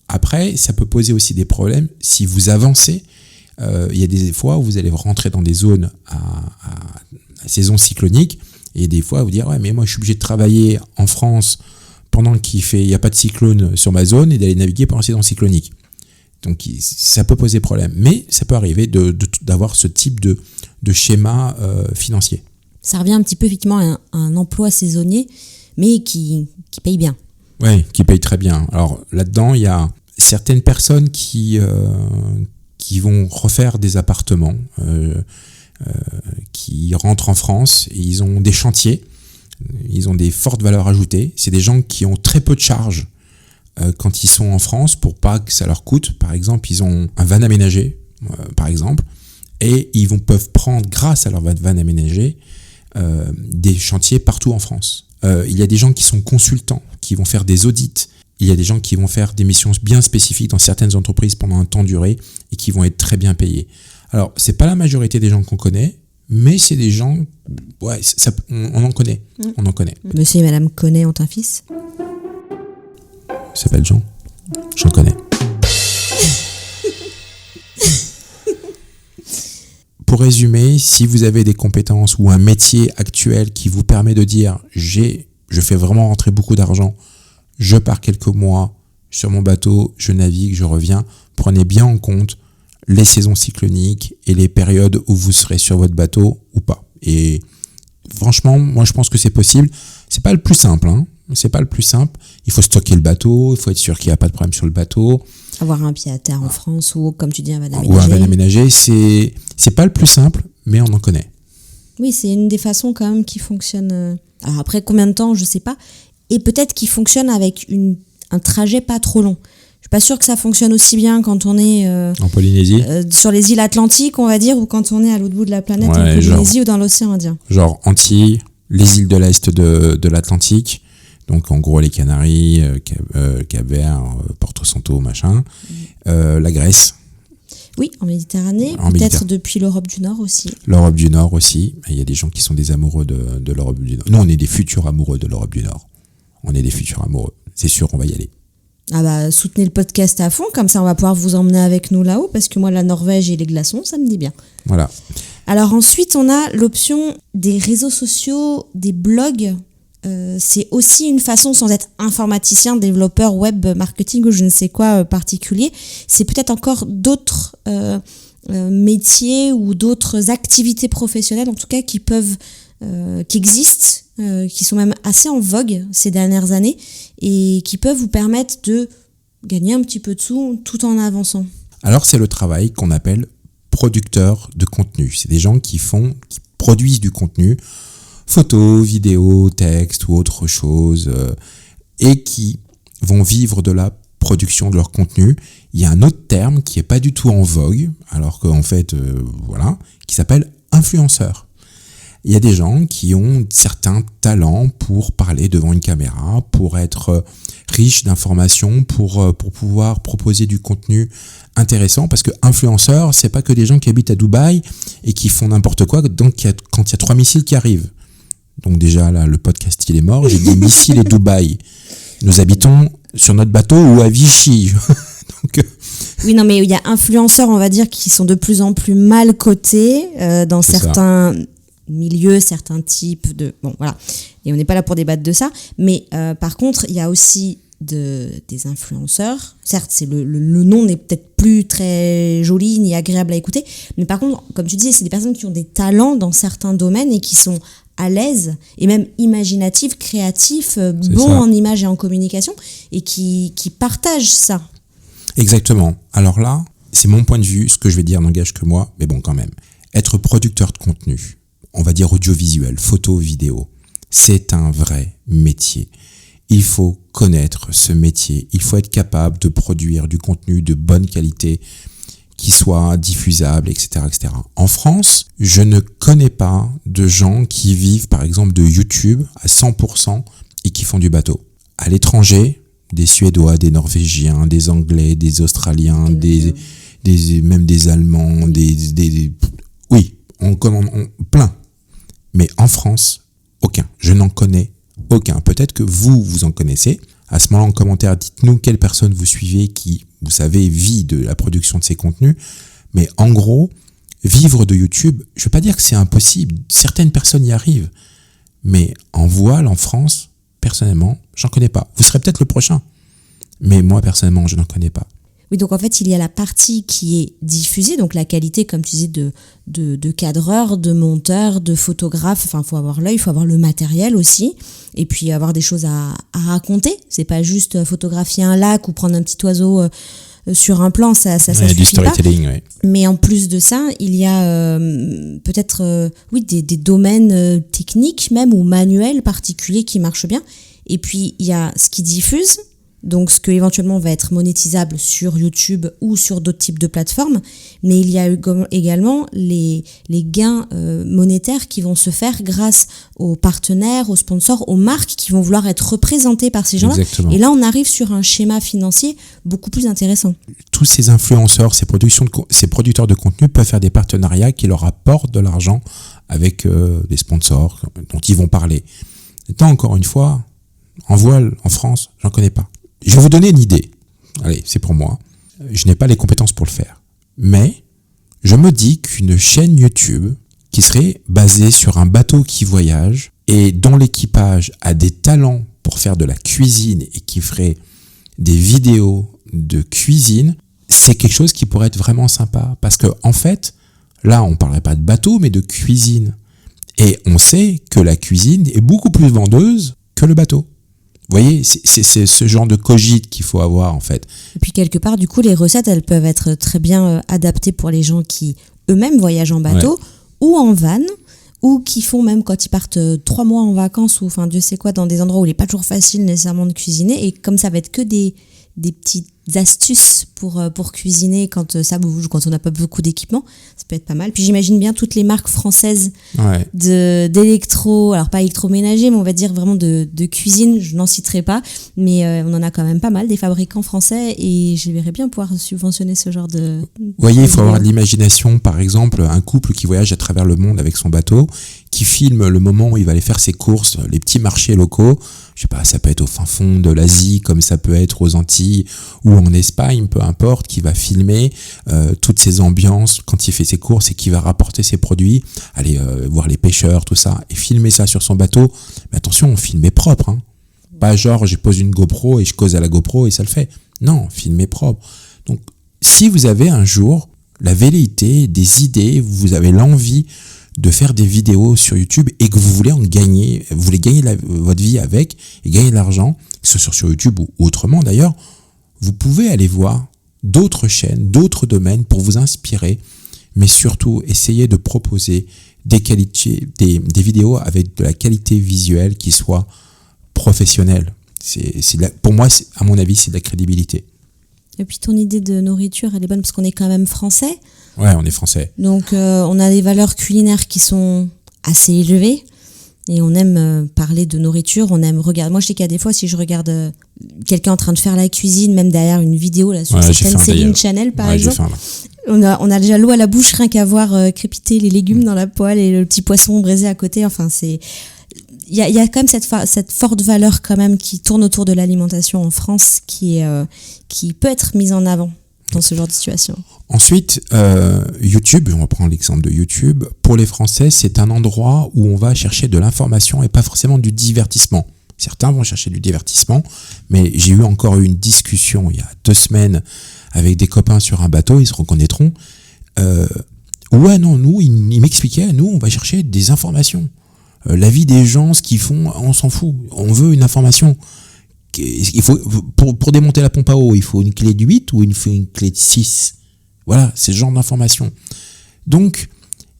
Après, ça peut poser aussi des problèmes si vous avancez. Il y a des fois où vous allez rentrer dans des zones à saison cyclonique, et des fois, vous dire, ouais, mais moi, je suis obligé de travailler en France pendant qu'il n'y a pas de cyclone sur ma zone, et d'aller naviguer pendant la saison cyclonique. Donc ça peut poser problème, mais ça peut arriver d'avoir ce type de schéma financier. Ça revient un petit peu effectivement à un emploi saisonnier, mais qui paye bien. Oui, qui paye très bien. Alors là-dedans, il y a certaines personnes qui vont refaire des appartements, qui rentrent en France, et ils ont des chantiers, ils ont des fortes valeurs ajoutées. C'est des gens qui ont très peu de charges quand ils sont en France, pour pas que ça leur coûte. Par exemple, ils ont un van aménagé, par exemple, et ils peuvent prendre, grâce à leur van aménagé, des chantiers partout en France. Il y a des gens qui sont consultants, qui vont faire des audits. Il y a des gens qui vont faire des missions bien spécifiques dans certaines entreprises pendant un temps duré et qui vont être très bien payés. Alors, c'est pas la majorité des gens qu'on connaît, mais c'est des gens, on en connaît. On en connaît. Monsieur et Madame Connet ont un fils ? Il s'appelle Jean. J'en connais. Pour résumer, si vous avez des compétences ou un métier actuel qui vous permet de dire je fais vraiment rentrer beaucoup d'argent, je pars quelques mois sur mon bateau, je navigue, je reviens, prenez bien en compte les saisons cycloniques et les périodes où vous serez sur votre bateau ou pas. Et franchement, moi je pense que c'est possible. C'est pas le plus simple, C'est pas le plus simple. Il faut stocker le bateau, il faut être sûr qu'il n'y a pas de problème sur le bateau. Avoir un pied à terre en France ou, comme tu dis, un van aménagé. Ou un van aménagé, c'est pas le plus simple, mais on en connaît. Oui, c'est une des façons quand même qui fonctionne. Alors après, combien de temps, je sais pas. Et peut-être qu'il fonctionne avec un trajet pas trop long. Je suis pas sûre que ça fonctionne aussi bien quand on est en Polynésie, sur les îles Atlantiques, on va dire, ou quand on est à l'autre bout de la planète, en Polynésie ou dans l'océan Indien. Genre Antilles, les îles de l'Est de l'Atlantique. Donc en gros les Canaries, Cap-Vert, Porto Santo, machin. La Grèce. Oui, en Méditerranée, peut-être depuis l'Europe du Nord aussi. L'Europe du Nord aussi. Il y a des gens qui sont des amoureux de l'Europe du Nord. Nous, on est des futurs amoureux de l'Europe du Nord. On est des futurs amoureux. C'est sûr, on va y aller. Ah bah, soutenez le podcast à fond, comme ça on va pouvoir vous emmener avec nous là-haut, parce que moi, la Norvège et les glaçons, ça me dit bien. Voilà. Alors ensuite, on a l'option des réseaux sociaux, des blogs. C'est aussi une façon, sans être informaticien, développeur, web, marketing ou je ne sais quoi particulier, c'est peut-être encore d'autres métiers ou d'autres activités professionnelles, en tout cas, qui existent, qui sont même assez en vogue ces dernières années et qui peuvent vous permettre de gagner un petit peu de sous tout en avançant. Alors c'est le travail qu'on appelle producteurs de contenu. C'est des gens qui produisent du contenu, photos, vidéos, textes ou autre chose, et qui vont vivre de la production de leur contenu. Il y a un autre terme qui est pas du tout en vogue, alors qu'en fait, qui s'appelle influenceur. Il y a des gens qui ont certains talents pour parler devant une caméra, pour être riches d'informations, pour pouvoir proposer du contenu intéressant, parce que influenceur, c'est pas que des gens qui habitent à Dubaï et qui font n'importe quoi, donc quand il y a 3 missiles qui arrivent. Donc déjà, là, le podcast, il est mort, j'ai dit missiles et Dubaï. Nous habitons sur notre bateau ou à Vichy. Donc, oui, non, mais il y a influenceurs, on va dire, qui sont de plus en plus mal cotés dans certains milieux, certains types de... Bon, voilà. Et on n'est pas là pour débattre de ça. Mais par contre, il y a aussi des influenceurs. Certes, le nom n'est peut-être plus très joli ni agréable à écouter. Mais par contre, comme tu disais, c'est des personnes qui ont des talents dans certains domaines et qui sont à l'aise et même imaginatifs, créatifs, bons en images et en communication et qui partagent ça. Exactement. Alors là, c'est mon point de vue, ce que je vais dire n'engage que moi, mais bon quand même. Être producteur de contenu, on va dire audiovisuel, photo, vidéo, c'est un vrai métier. Il faut connaître ce métier, il faut être capable de produire du contenu de bonne qualité qui soit diffusable, etc., etc. En France, je ne connais pas de gens qui vivent par exemple de YouTube à 100% et qui font du bateau. À l'étranger, des Suédois, des Norvégiens, des Anglais, des Australiens, même des Allemands, oui, on plein. Mais en France, aucun. Je n'en connais aucun. Peut-être que vous en connaissez. À ce moment-là, en commentaire, dites-nous quelle personne vous suivez qui, vous savez, vit de la production de ces contenus. Mais en gros, vivre de YouTube, je ne veux pas dire que c'est impossible. Certaines personnes y arrivent. Mais en voile, en France, personnellement, j'en connais pas. Vous serez peut-être le prochain. Mais moi, personnellement, je n'en connais pas. Oui, donc en fait, il y a la partie qui est diffusée, donc la qualité, comme tu disais, de cadreur, de monteur, de photographe. Enfin, il faut avoir l'œil, il faut avoir le matériel aussi. Et puis avoir des choses à raconter. C'est pas juste photographier un lac ou prendre un petit oiseau sur un plan, ça suffit du storytelling, pas. Oui. Mais en plus de ça, il y a peut-être des domaines techniques même ou manuels particuliers qui marchent bien. Et puis, il y a ce qui diffuse. Donc, ce que éventuellement va être monétisable sur YouTube ou sur d'autres types de plateformes. Mais il y a également les gains monétaires qui vont se faire grâce aux partenaires, aux sponsors, aux marques qui vont vouloir être représentées par ces gens-là. Exactement. Et là, on arrive sur un schéma financier beaucoup plus intéressant. Tous ces influenceurs, ces producteurs de contenu peuvent faire des partenariats qui leur apportent de l'argent avec des sponsors dont ils vont parler. Et encore une fois, en voile, en France, j'en connais pas. Je vais vous donner une idée. Allez, c'est pour moi. Je n'ai pas les compétences pour le faire. Mais je me dis qu'une chaîne YouTube qui serait basée sur un bateau qui voyage et dont l'équipage a des talents pour faire de la cuisine et qui ferait des vidéos de cuisine, c'est quelque chose qui pourrait être vraiment sympa. Parce que en fait, là, on ne parlerait pas de bateau, mais de cuisine. Et on sait que la cuisine est beaucoup plus vendeuse que le bateau. Vous voyez, c'est ce genre de cogite qu'il faut avoir en fait. Et puis quelque part, du coup, les recettes, elles peuvent être très bien adaptées pour les gens qui eux-mêmes voyagent en bateau ou en van, ou qui font même quand ils partent 3 mois en vacances ou enfin Dieu sait quoi, dans des endroits où il n'est pas toujours facile nécessairement de cuisiner. Et comme ça va être que des petites astuces pour cuisiner quand ça bouge, quand on n'a pas beaucoup d'équipement, ça peut être pas mal. Puis j'imagine bien toutes les marques françaises d'électro, alors pas électroménager, mais on va dire vraiment de cuisine, je n'en citerai pas, mais on en a quand même pas mal, des fabricants français, et je verrais bien pouvoir subventionner ce genre de... Vous voyez, il faut avoir de l'imagination. Par exemple, un couple qui voyage à travers le monde avec son bateau, qui filme le moment où il va aller faire ses courses, les petits marchés locaux. Je sais pas, ça peut être au fin fond de l'Asie, comme ça peut être aux Antilles ou en Espagne, peu importe, qui va filmer toutes ces ambiances quand il fait ses courses et qui va rapporter ses produits, aller voir les pêcheurs, tout ça, et filmer ça sur son bateau. Mais attention, filmer propre, hein. Pas genre je pose une GoPro et je cause à la GoPro et ça le fait. Non, filmer propre. Donc, si vous avez un jour la velléité, des idées, vous avez l'envie de faire des vidéos sur YouTube et que vous voulez en gagner, vous voulez gagner votre vie avec et gagner de l'argent, que ce soit sur YouTube ou autrement d'ailleurs, vous pouvez aller voir d'autres chaînes, d'autres domaines pour vous inspirer mais surtout essayez de proposer des vidéos avec de la qualité visuelle qui soit professionnelle. Pour moi, à mon avis, c'est de la crédibilité. Et puis ton idée de nourriture, elle est bonne parce qu'on est quand même français. Ouais, on est français. Donc on a des valeurs culinaires qui sont assez élevées. Et on aime parler de nourriture, on aime regarder. Moi, je sais qu'il y a des fois, si je regarde quelqu'un en train de faire la cuisine, même derrière une vidéo là, sur certaines Céline Channel, par exemple, on a déjà l'eau à la bouche, rien qu'à voir crépiter les légumes dans la poêle et le petit poisson braisé à côté. Enfin, il y a quand même cette forte valeur quand même qui tourne autour de l'alimentation en France, qui peut être mise en avant dans ce genre de situation. Ensuite, YouTube, on va prendre l'exemple de YouTube. Pour les Français, c'est un endroit où on va chercher de l'information et pas forcément du divertissement. Certains vont chercher du divertissement, mais j'ai eu encore une discussion il y a 2 semaines avec des copains sur un bateau, ils se reconnaîtront. Nous, ils m'expliquaient, nous, on va chercher des informations. La vie des gens, ce qu'ils font, on s'en fout. On veut une information. Il faut, pour démonter la pompe à eau, il faut une clé de 8 ou il faut une clé de 6. Voilà, c'est ce genre d'information. Donc,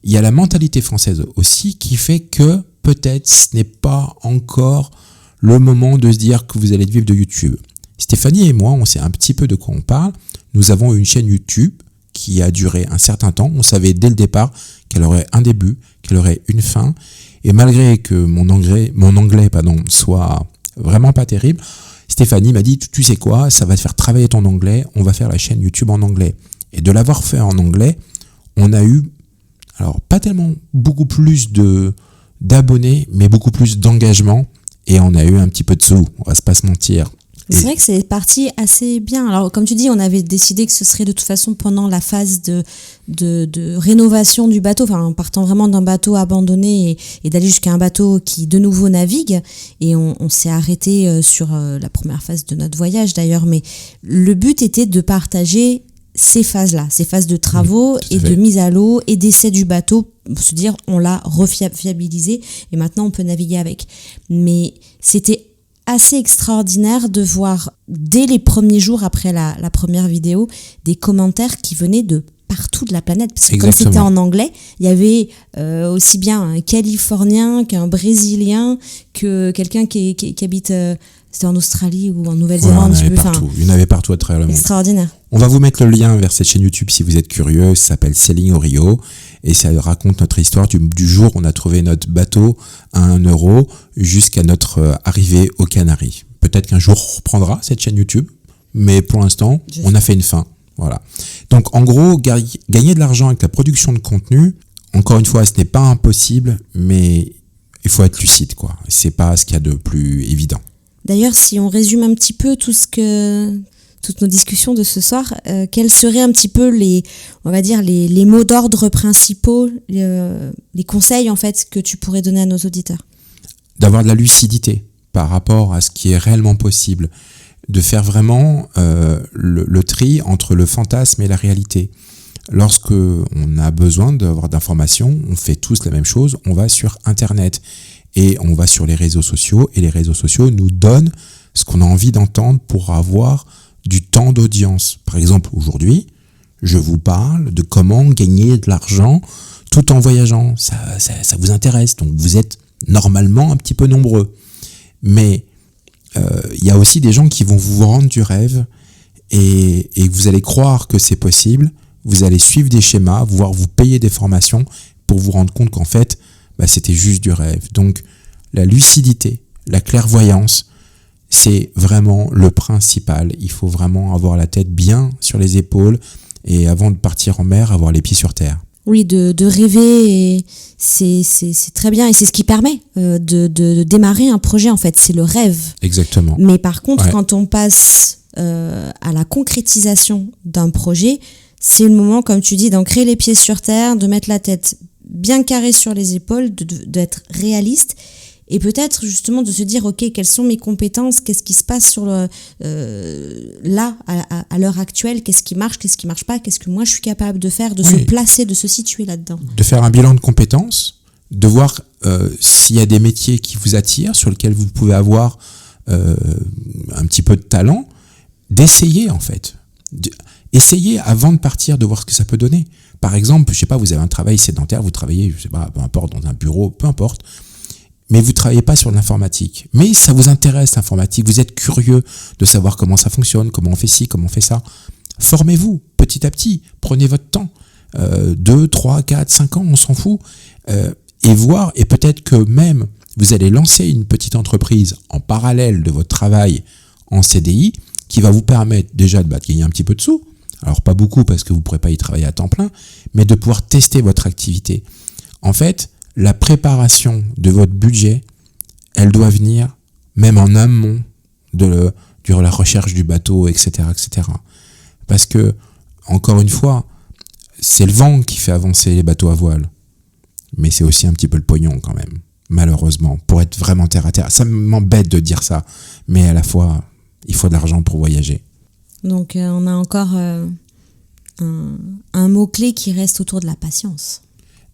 il y a la mentalité française aussi qui fait que peut-être ce n'est pas encore le moment de se dire que vous allez vivre de YouTube. Stéphanie et moi, on sait un petit peu de quoi on parle. Nous avons une chaîne YouTube qui a duré un certain temps. On savait dès le départ qu'elle aurait un début, qu'elle aurait une fin. Et malgré que mon anglais soit vraiment pas terrible, Stéphanie m'a dit, tu sais quoi, ça va te faire travailler ton anglais, on va faire la chaîne YouTube en anglais. Et de l'avoir fait en anglais, on a eu, alors pas tellement beaucoup plus d'abonnés, mais beaucoup plus d'engagement, et on a eu un petit peu de sous, on va pas se mentir. C'est vrai que c'est parti assez bien. Alors, comme tu dis, on avait décidé que ce serait de toute façon pendant la phase de rénovation du bateau, enfin, en partant vraiment d'un bateau abandonné et d'aller jusqu'à un bateau qui de nouveau navigue. Et on s'est arrêté sur la première phase de notre voyage d'ailleurs. Mais le but était de partager ces phases-là, ces phases de travaux et de mise à l'eau et d'essai du bateau, pour se dire on l'a refiabilisé et maintenant on peut naviguer avec. Mais c'était assez extraordinaire de voir dès les premiers jours après la première vidéo des commentaires qui venaient de partout de la planète, parce que comme c'était en anglais, il y avait aussi bien un Californien qu'un Brésilien, que quelqu'un qui habite c'était en Australie ou en Nouvelle-Zélande. Il y en avait partout à travers le monde. Extraordinaire. On va vous mettre le lien vers cette chaîne YouTube si vous êtes curieux. Ça s'appelle Sailing au Rio et ça raconte notre histoire du jour où on a trouvé notre bateau à 1 euro jusqu'à notre arrivée aux Canaries. Peut-être qu'un jour on reprendra cette chaîne YouTube, mais pour l'instant, on a fait une fin. Voilà. Donc en gros, gagner de l'argent avec la production de contenu, encore une fois, ce n'est pas impossible, mais il faut être lucide, quoi. C'est pas ce qu'il y a de plus évident. D'ailleurs, si on résume un petit peu toutes nos discussions de ce soir, quels seraient un petit peu les mots d'ordre principaux, les conseils en fait que tu pourrais donner à nos auditeurs? D'avoir de la lucidité par rapport à ce qui est réellement possible, de faire vraiment le tri entre le fantasme et la réalité. Lorsque on a besoin d'avoir d'informations, on fait tous la même chose, on va sur Internet. Et on va sur les réseaux sociaux, et les réseaux sociaux nous donnent ce qu'on a envie d'entendre pour avoir du temps d'audience. Par exemple, aujourd'hui, je vous parle de comment gagner de l'argent tout en voyageant. Ça vous intéresse, donc vous êtes normalement un petit peu nombreux. Mais il y a aussi des gens qui vont vous rendre du rêve, et vous allez croire que c'est possible, vous allez suivre des schémas, voire vous payer des formations pour vous rendre compte qu'en fait, c'était juste du rêve. Donc, la lucidité, la clairvoyance, c'est vraiment le principal. Il faut vraiment avoir la tête bien sur les épaules et avant de partir en mer, avoir les pieds sur terre. Oui, de rêver, et c'est très bien et c'est ce qui permet de démarrer un projet en fait. C'est le rêve. Exactement. Mais par contre, quand on passe à la concrétisation d'un projet, c'est le moment, comme tu dis, d'ancrer les pieds sur terre, de mettre la tête bien carré sur les épaules, d'être réaliste et peut-être justement de se dire ok, quelles sont mes compétences, qu'est-ce qui se passe sur là à l'heure actuelle, qu'est-ce qui marche pas, qu'est-ce que moi je suis capable de faire, de se placer, de se situer là-dedans. De faire un bilan de compétences, de voir s'il y a des métiers qui vous attirent, sur lesquels vous pouvez avoir un petit peu de talent, d'essayer en fait. Essayez avant de partir, de voir ce que ça peut donner. Par exemple, je sais pas, vous avez un travail sédentaire, vous travaillez, je sais pas, peu importe, dans un bureau, peu importe, mais vous travaillez pas sur l'informatique. Mais ça vous intéresse l'informatique, vous êtes curieux de savoir comment ça fonctionne, comment on fait ci, comment on fait ça. Formez-vous petit à petit, prenez votre temps, 2, 3, 4, 5 ans, on s'en fout, et peut-être que même vous allez lancer une petite entreprise en parallèle de votre travail en CDI qui va vous permettre déjà de gagner un petit peu de sous. Alors pas beaucoup parce que vous ne pourrez pas y travailler à temps plein, mais de pouvoir tester votre activité. En fait, la préparation de votre budget, elle doit venir même en amont de la recherche du bateau, etc., etc. Parce que, encore une fois, c'est le vent qui fait avancer les bateaux à voile. Mais c'est aussi un petit peu le pognon quand même, malheureusement, pour être vraiment terre à terre. Ça m'embête de dire ça, mais à la fois, il faut de l'argent pour voyager. Donc on a encore un mot-clé qui reste autour de la patience.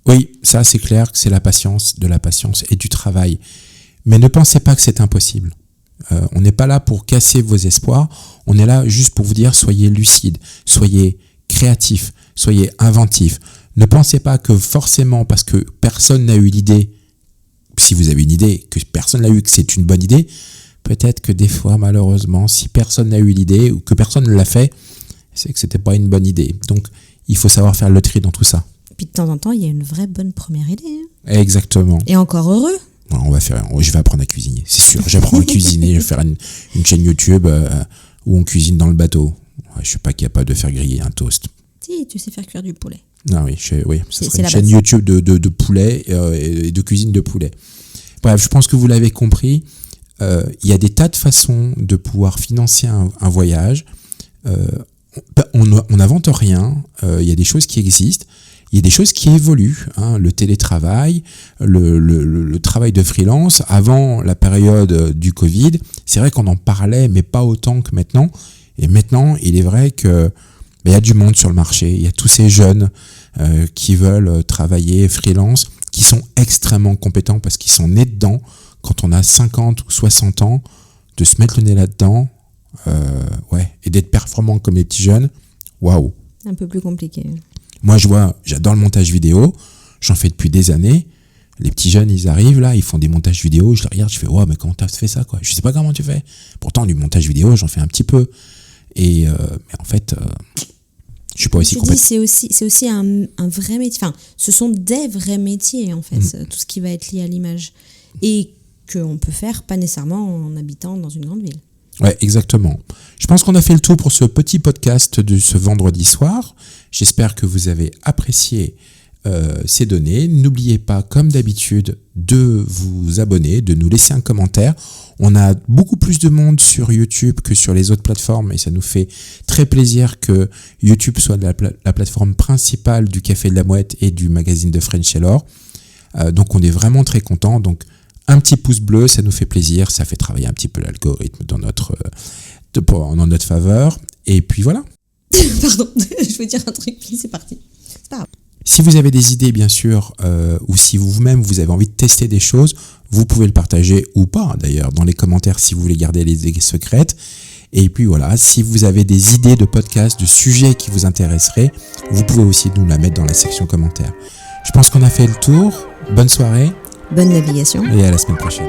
Oui, ça c'est clair que c'est de la patience et du travail. Mais ne pensez pas que c'est impossible. On n'est pas là pour casser vos espoirs, on est là juste pour vous dire soyez lucide, soyez créatif, soyez inventif. Ne pensez pas que forcément parce que personne n'a eu l'idée, si vous avez une idée, que personne n'a eu, que c'est une bonne idée, peut-être que des fois, malheureusement, si personne n'a eu l'idée ou que personne ne l'a fait, c'est que c'était pas une bonne idée. Donc, il faut savoir faire le tri dans tout ça. Puis de temps en temps, il y a une vraie bonne première idée. Exactement. Et encore heureux. Je vais apprendre à cuisiner, c'est sûr. J'apprends à cuisiner, je vais faire une chaîne YouTube où on cuisine dans le bateau. Je suis pas capable de faire griller un toast. Si, tu sais faire cuire du poulet. Ah oui, ça serait une chaîne base. YouTube de poulet et de cuisine de poulet. Bref, je pense que vous l'avez compris. Il y a des tas de façons de pouvoir financer un voyage. On n'invente rien. Il y a des choses qui existent. Il y a des choses qui évoluent. Le télétravail, le travail de freelance. Avant la période du Covid, c'est vrai qu'on en parlait, mais pas autant que maintenant. Et maintenant, il est vrai que il y a du monde sur le marché. Il y a tous ces jeunes qui veulent travailler freelance, qui sont extrêmement compétents parce qu'ils sont nés dedans. Quand on a 50 ou 60 ans, de se mettre le nez là-dedans, et d'être performant comme les petits jeunes, waouh. Un peu plus compliqué. Moi, j'adore le montage vidéo, j'en fais depuis des années. Les petits jeunes, ils arrivent là, ils font des montages vidéo, je les regarde, je fais mais comment t'as fait ça quoi? Je sais pas comment tu fais. Pourtant, du montage vidéo, j'en fais un petit peu. Mais en fait, je suis pas aussi compétent. C'est aussi un vrai métier. Enfin, ce sont des vrais métiers en fait, tout ce qui va être lié à l'image. Et qu'on peut faire pas nécessairement en habitant dans une grande ville. Ouais, exactement. Je pense qu'on a fait le tour pour ce petit podcast de ce vendredi soir. J'espère que vous avez apprécié ces données. N'oubliez pas, comme d'habitude, de vous abonner, de nous laisser un commentaire. On a beaucoup plus de monde sur YouTube que sur les autres plateformes et ça nous fait très plaisir que YouTube soit la plateforme principale du Café de la Mouette et du magazine de French Taylor. Donc on est vraiment très contents. Donc un petit pouce bleu, ça nous fait plaisir, ça fait travailler un petit peu l'algorithme dans notre faveur. Et puis voilà. Pardon, je veux dire un truc, puis c'est parti. C'est pas grave. Si vous avez des idées, bien sûr, ou si vous-même vous avez envie de tester des choses, vous pouvez le partager ou pas, d'ailleurs, dans les commentaires si vous voulez garder les idées secrètes. Et puis voilà, si vous avez des idées de podcasts, de sujets qui vous intéresseraient, vous pouvez aussi nous la mettre dans la section commentaires. Je pense qu'on a fait le tour. Bonne soirée. Bonne navigation. Et à la semaine prochaine.